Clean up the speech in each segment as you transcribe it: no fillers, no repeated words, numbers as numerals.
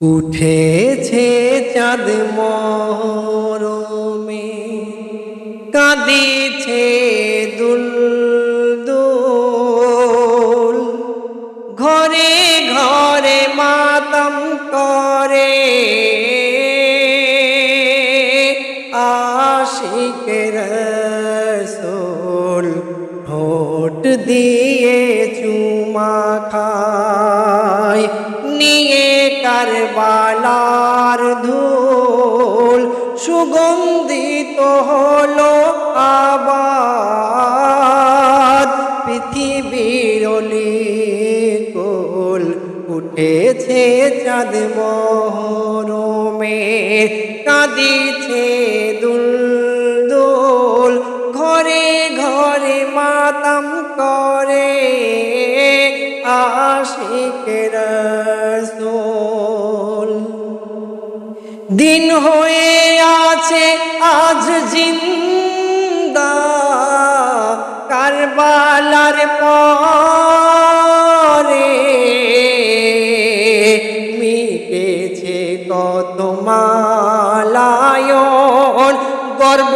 উঠেছে চাঁদ মরমে, কাঁদিছে দুলদুল। ঘরে ঘরে মাতম করে আশিক রসূল। ঠোঁট দিয়ে চুমা খায় নিয়ে কারবালার ধুল। সুগন্ধিত হলো আবাদ পৃথিবীর অলিকুল। উঠেছে চাঁদ মহরমে, কাঁদিছে দুলদুল। ঘরে ঘরে মাতম করে আশিক রসূল। দিন হয়ে আছে আজ জিন্দা কারবালার পরে। মিটেছে কত মালায়ন গর্ব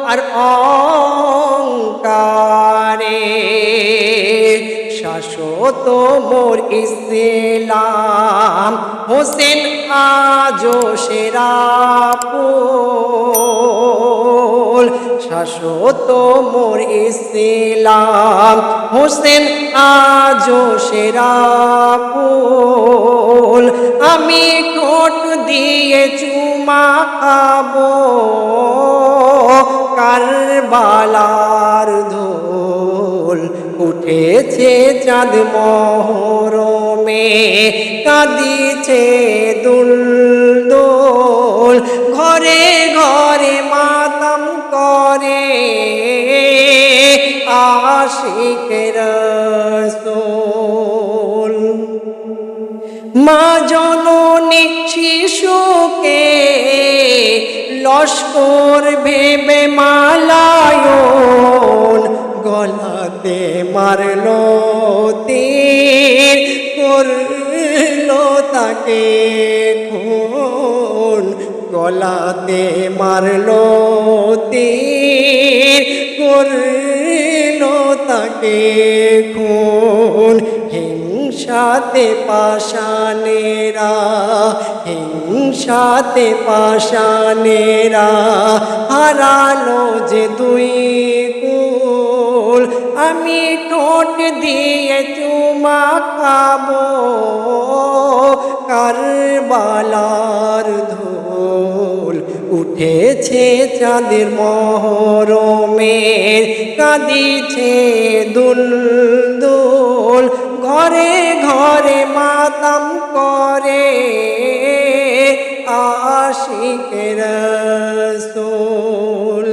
আর অহংকারে। শাশ্বত মোর ইসলাম হোসেন আজো সেরা ফুল। শাশ্বত মোর ইসলাম হোসেন আজো সেরা ফুল। আমি ঠোঁট দিয়ে চুমা খাবো কারবালার ধুল। উঠেছে চাঁদ মহরমে, কাঁদিছে দুলদুল। ঘরে ঘরে মাতম করে আশিক রসূল। মা জননী শিশুকে লস্কর ভেবে মালায়ন গলাতে মারলো তীর। করলো তাকে খুন, গলাতে মারলো তীর। করলো তাকে খুন। হিংসাতে পাষাণেরা, হিংসাতে পাষাণেরা হারালো যে দুই কুল। আমি ঠোঁট দিয়ে চুমা খাবো কারবালার ধুল। উঠেছে চাঁদের মহরমে, কাঁদিছে দুলদুল। ঘরে ঘরে মাতম করে আশিক রসূল।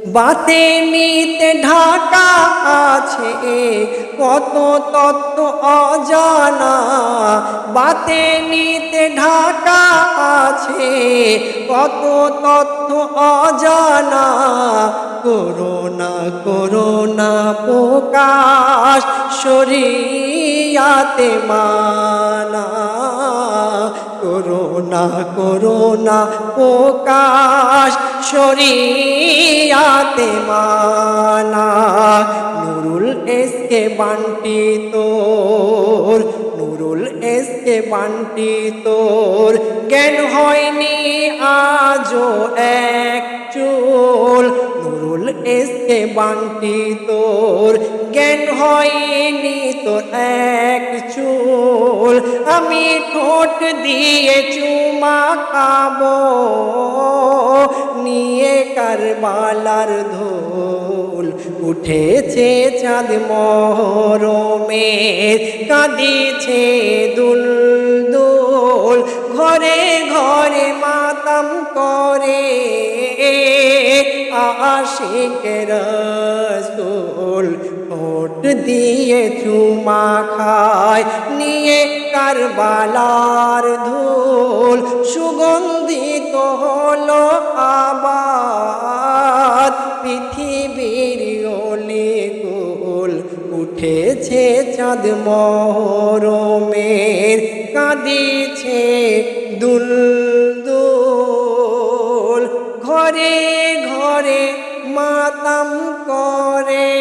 বাতেনিতে ঢাকা আছে কত তত্ত্ব অজানা। বাতেনিতে ঢাকা আছে কত তত্ত্ব অজানা। করোনা করোনা প্রকাশ শরিয়াতে মানা। করোনা করোনা প্রকাশ শরিয়াতে মানা। নুরুল এসকে বান্টি তোর, নুরুল এসকে বান্টি তোর। জ্ঞান হয়নি আজও এক চুল। নুরুল এসকে বান্টি তোর জ্ঞান হয়নি তোর এক চুল। আমি ঠোঁট দিয়ে চুমা খাবো নিয়ে কারবালার ধুল। উঠেছে চাঁদ মহরমে, কাঁদিছে দুলদুল। ঘরে ঘরে মাতম করে আশিক রসূল। ঠোঁট দিয়ে চুমা খায় নিয়ে কারবালার ধুল। সুগন্ধিত হলো আবাদ পৃথিবীর অলিকুল। উঠেছে চাঁদ মহরমের, কাঁদিছে দুল দুল, ঘরে ঘরে মাতাম করে